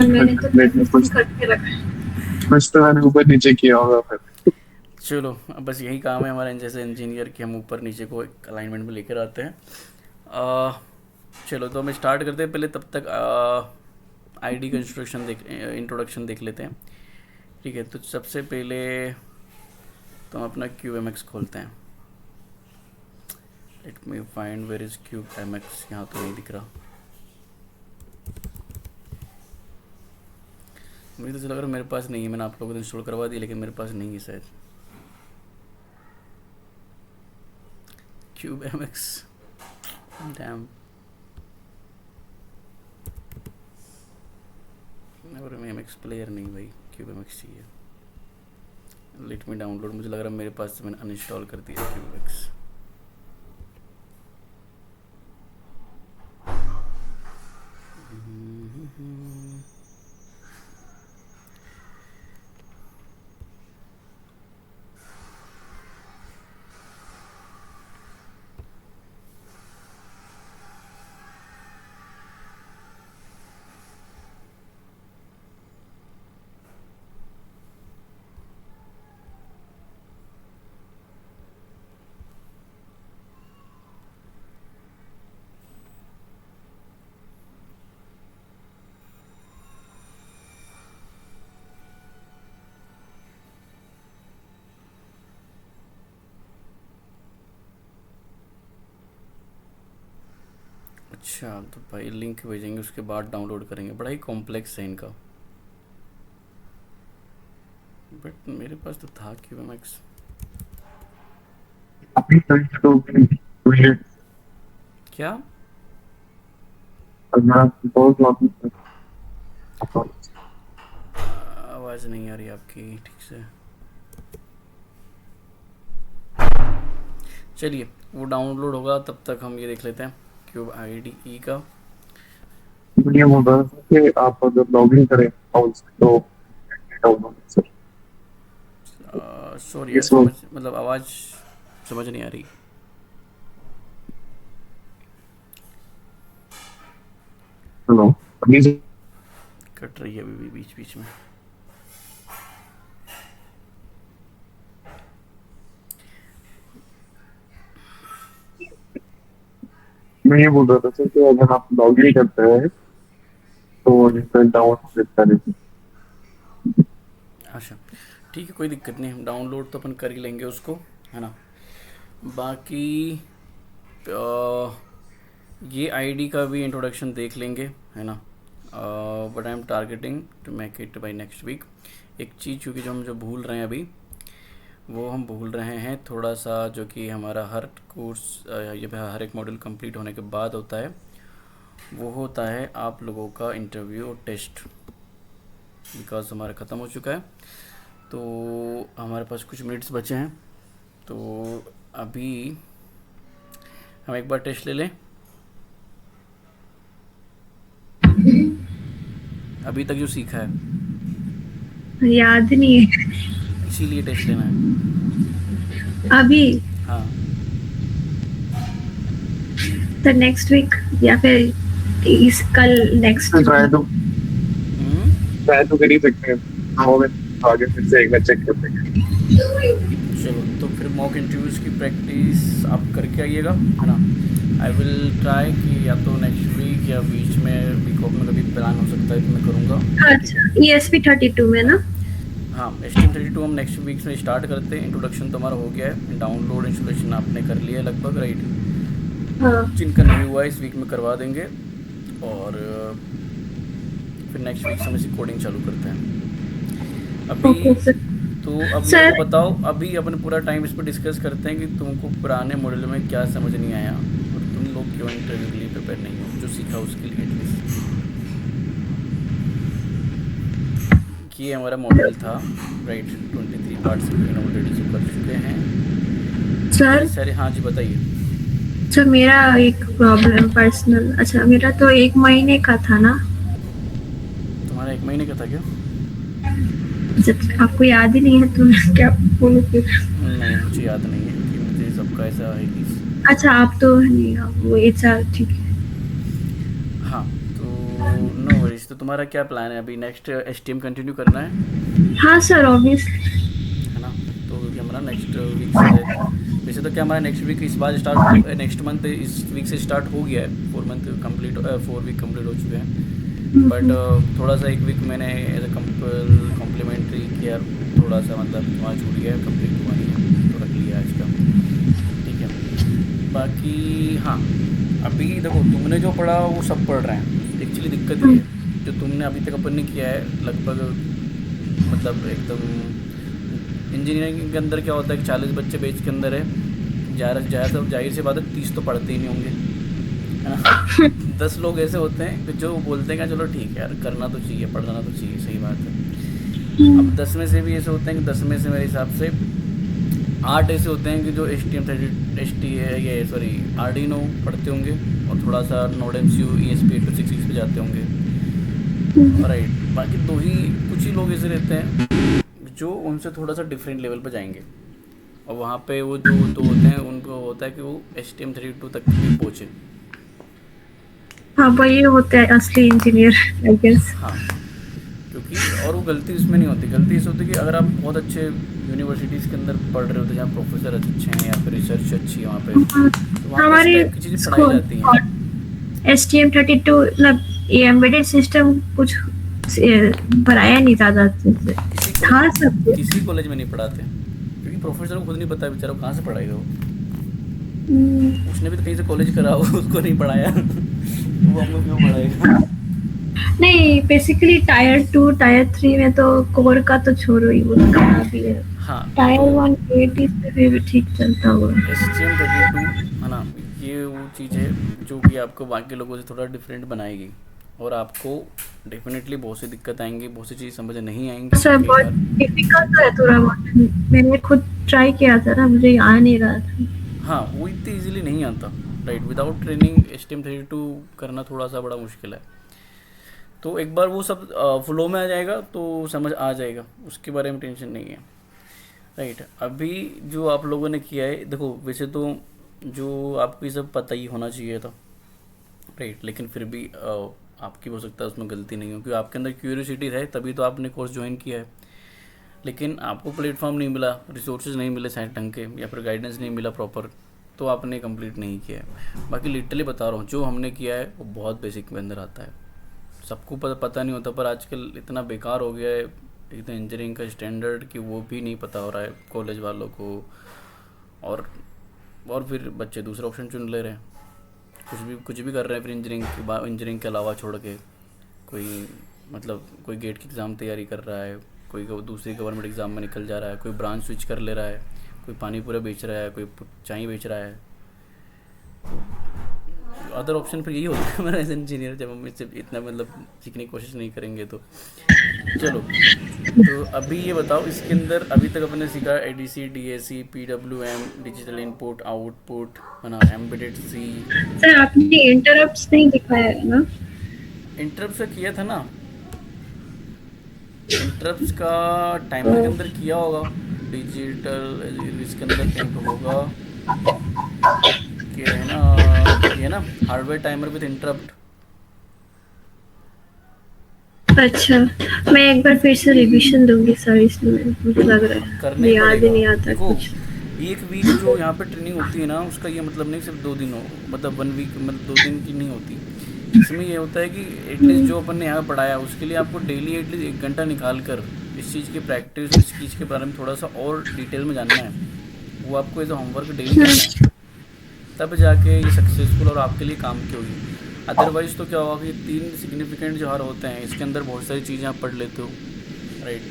मैंने तो कुछ करके रखा है। कुछ तो मैंने ऊपर नीचे किया होगा फिर। चलो, अब बस यही काम है हमारे जैसे इंजीनियर कि हम ऊपर नीचे को एक अलाइनमेंट में लेकर आते हैं। चलो तो हम स्टार्ट करते हैं। पहले तब तक आईडी का इंट्रोडक्शन देख लेते हैं। ठीक है, तो सबसे पहले तो हम अपना QMX खोलते हैं। Let me find where is QMX, यहाँ तो नहीं दिख रहा। मुझे तो लग रहा है मेरे पास नहीं है, मैंने आप लोगों को इंस्टॉल करवा दी लेकिन मेरे पास नहीं है शायद QMX। डैम, और MX प्लेयर नहीं भाई, QMX चाहिए। लेट मी डाउनलोड, मुझे लग रहा है मेरे पास मैंने अनइंस्टॉल कर दिया QMX। अच्छा, तो भाई लिंक भेजेंगे उसके बाद डाउनलोड करेंगे। बड़ा ही कॉम्प्लेक्स है इनका, बट मेरे पास तो था QMX। अभी तक तो मुझे क्या बहुत लॉगिन आवाज़ नहीं आ रही आपकी ठीक से। चलिए, वो डाउनलोड होगा तब तक हम ये देख लेते हैं क्यूब IDE का। ये होगा कि आप अगर लॉगिन करें अकाउंट से तो डाउनलोड सर। सॉरी यार, इसको मतलब आवाज़ समझ नहीं आ रही। हेलो, अभी कट रही है अभी भी बीच बीच में। मैं ये बोल रहा था सर कि अगर आप लॉगिन करते हैं तो जैसे डाउनलोड करें। अच्छा ठीक है, कोई दिक्कत नहीं, हम डाउनलोड तो अपन कर ही लेंगे उसको, है ना। बाकी ये आईडी का भी इंट्रोडक्शन देख लेंगे, है ना। But I am targeting to make it by next week. एक चीज़ क्योंकि जो भूल रहे हैं अभी, वो हम भूल रहे हैं थोड़ा सा, जो कि हमारा हर कोर्स ये हर एक मॉड्यूल कंप्लीट होने के बाद होता है, वो होता है आप लोगों का इंटरव्यू और टेस्ट। बिकॉज हमारा ख़त्म हो चुका है तो हमारे पास कुछ मिनट्स बचे हैं, तो अभी हम एक बार टेस्ट ले लें। अभी तक जो सीखा है याद नहीं है इसीलिए टेस्ट लेना है अभी। हाँ। तो नेक्स्ट वीक या फिर इस कल नेक्स्ट ट्राई तो कर ही सकते हैं। हाँ, आगे फिर से एक बार चेक करते हैं। चलो, तो फिर मॉक इंटरव्यूज़ की प्रैक्टिस आप करके आइएगा, है ना। आई विल ट्राई कि या तो नेक्स्ट वीक या बीच में वीक ऑफ में कभी प्लान हो सकता है तो मैं करूँगा। अच्छा, ESP32 में ना। हाँ, STM32 हम नेक्स्ट वीक में स्टार्ट करते हैं। इंट्रोडक्शन तो हमारा हो गया है, डाउनलोड इंस्टॉलेशन आपने कर लिया है लगभग, राइट। हाँ जिनका नहीं हुआ है इस वीक में करवा देंगे, और फिर नेक्स्ट वीक से हम इसी कोडिंग चालू करते हैं। अभी ओके सर। तो अब मेरे को सर बताओ, अभी अपन पूरा टाइम इस पर डिस्कस करते हैं कि तुमको पुराने मॉडल में क्या समझ नहीं आया और तुम लोग क्यों इंटरव्यू के लिए प्रिपेयर नहीं हो, जो सीखा उसके लिए एटलीस्ट। ये हमारा मॉडल था, राइट, 23 पार्ट्स ऑलरेडी जो कर चुके हैं। सर सारे, हाँ जी बताइए। सर मेरा एक प्रॉब्लम पर्सनल, अच्छा मेरा तो 1 महीने का था ना। तुम्हारा 1 महीने का था क्या? जब आपको याद ही नहीं है तो मैं क्या बोलूँ फिर। नहीं, मुझे याद नहीं है कि मुझे सबका ऐसा है कि, अच्छा आप तो नहीं, आप वो HR, ठीक है। हाँ तो नो वरीज। तो तुम्हारा क्या प्लान है अभी? नेक्स्ट HTM कंटिन्यू करना है हाँ सर ऑब्वियसली। है ना? तो ये हमारा नेक्स्ट वीक से, वैसे तो क्या हमारा नेक्स्ट वीक इस बार स्टार्ट हो, नेक्स्ट मंथ इस वीक से स्टार्ट हो गया है। 4 वीक कंप्लीट हो चुके हैं, बट थोड़ा सा 1 वीक मैंने एज अ कॉम्प्लीमेंट्री किया, थोड़ा सा मतलब वहाँ छूट गया, कंप्लीट हुआ नहीं है तो रख लिया आज का, ठीक है। बाकी हाँ, अभी देखो तुमने जो पढ़ा वो सब पढ़ रहे हैं। एक्चुअली दिक्कत ये है, जो तुमने अभी तक अपन ने किया है लगभग, मतलब एकदम इंजीनियरिंग के अंदर क्या होता है कि 40 बच्चे बैच के अंदर है, जाहिर सी बात है 30 तो पढ़ते ही नहीं होंगे, है ना? 10 लोग ऐसे होते हैं कि जो बोलते हैं कि चलो ठीक है यार, करना तो चाहिए, पढ़ना तो चाहिए, सही बात है। अब 10 में से भी ऐसे होते हैं कि 10 में से मेरे हिसाब से 8 ऐसे होते हैं कि जो आर्डिनो पढ़ते होंगे और थोड़ा सा नोड MCU ESP8266 पे जाते होंगे, राइट। बाकी कुछ ही लोग ऐसे रहते हैं जो उनसे थोड़ा सा डिफरेंट लेवल पर जाएंगे, और वहाँ पे वो जो दो होते हैं उनको होता है कि वो HTM32 तक भी पहुँचे। हाँ वही होते हैं असली इंजीनियर आई गेस। हाँ, क्योंकि और वो गलती उसमें नहीं होती, गलती इस होती है कि अगर आप बहुत अच्छे यूनिवर्सिटीज़ के अंदर पढ़ रहे होते हैं जहाँ प्रोफेसर अच्छे हैं या फिर रिसर्च अच्छी है वहाँ पे, तो वहाँ पे इस हमारी टाइप की चीज़ें पढ़ाई जाती हैं। STM32 मतलब ये एम्बेडेड सिस्टम कुछ पढ़ाया नहीं ज्यादा अच्छे से। था सब कुछ। किसी कॉलेज में नहीं पढ़ाते, क्योंकि प्रोफेसर को खुद नहीं पता बेचारा कहाँ से पढ़ाएगा वो। उसने भी तो कहीं से कॉलेज करा हो, उसको नहीं पढ़ाया वो हम लोग क्यों पढ़ाएगा? नहीं बेसिकली टायर 2 टायर 3 में तो कोर का तो छोड़ो ही, वो कहाँ भी है। हाँ, टायर तो 1 80 से भी ठीक चलता हुआ। STM32 है ना, ये वो चीज़ है जो कि आपको बाकी लोगों से थोड़ा डिफरेंट बनाएगी, और आपको डेफिनेटली बहुत सी दिक्कत आएंगी, बहुत सी चीज़ समझ नहीं आएंगी सर कई बहुत बार। डिफिकल्ट है थोड़ा बहुत, मैंने खुद ट्राई किया था ना, मुझे आ नहीं रहा था। हाँ, वो इतनी इजीली नहीं आता, राइट। विदाउट ट्रेनिंग HTM32 करना थोड़ा सा बड़ा मुश्किल है। तो एक बार वो सब फ्लो में आ जाएगा तो समझ आ जाएगा, उसके बारे में टेंशन नहीं है, राइट। अभी जो आप लोगों ने किया है, देखो वैसे तो जो आपको ये सब पता ही होना चाहिए था, राइट, लेकिन फिर भी आपकी हो सकता है उसमें गलती नहीं हो, क्योंकि आपके अंदर क्यूरियोसिटी है तभी तो आपने कोर्स ज्वाइन किया है, लेकिन आपको प्लेटफॉर्म नहीं मिला, रिसोर्सेज नहीं मिले शायद ढंग के, या फिर गाइडेंस नहीं मिला प्रॉपर, तो आपने कंप्लीट नहीं किया है। बाकी लिटरली बता रहा हूँ, जो हमने किया है वो बहुत बेसिक के अंदर आता है, सबको पता नहीं होता, पर आजकल इतना बेकार हो गया है इतना इंजीनियरिंग का स्टैंडर्ड कि वो भी नहीं पता हो रहा है कॉलेज वालों को, और फिर बच्चे दूसरा ऑप्शन चुन ले रहे हैं, कुछ भी कर रहे हैं फिर इंजीनियरिंग के अलावा छोड़ के। कोई मतलब कोई गेट की एग्ज़ाम तैयारी कर रहा है, कोई दूसरी गवर्नमेंट एग्ज़ाम में निकल जा रहा है, कोई ब्रांच स्विच कर ले रहा है, कोई पानी पूरा बेच रहा है, कोई चाय बेच रहा है। अदर ऑप्शन फिर यही होता है हमारा एज इंजीनियर, जब हम इससे इतना मतलब सीखने की कोशिश नहीं करेंगे तो। चलो, तो अभी ये बताओ, इसके अंदर अभी तक अपने सीखा ADC DAC PWM digital input output, है ना, एम्बेडेड C। सर आपने इंटरप्ट्स नहीं दिखाया है ना? इंटरप्ट से किया था ना, इंटरप्ट्स का टाइमर के अंदर किया होगा, डिजिटल इसके अंदर कहीं तो होगा कि है ना, ये ना हार्डवेयर टाइमर विद इंटरप्ट। अच्छा मैं एक बार फिर से रिवीजन दूंगी सर, इसमें मुझे लग रहा है करना ही याद ही नहीं पड़ेगा। आता देखो, कुछ। 1 वीक जो यहाँ पे ट्रेनिंग होती है ना, उसका ये मतलब नहीं सिर्फ 2 दिन हो, मतलब 1 वीक मतलब 2 दिन की नहीं होती। इसमें ये होता है कि एटलीस्ट जो अपन ने यहाँ पढ़ाया उसके लिए आपको डेली एटलीस्ट 1 घंटा निकाल कर इस चीज़ की प्रैक्टिस, इस चीज़ के बारे में थोड़ा सा और डिटेल में जानना है, वो आपको एज अ होमवर्क डेली करना है, तब जाके ये सक्सेसफुल और आपके लिए काम की होगी। अदरवाइज़ तो क्या होगा कि 3 सिग्निफिकेंट जो हर होते हैं इसके अंदर बहुत सारी चीज़ें आप पढ़ लेते हो, राइट।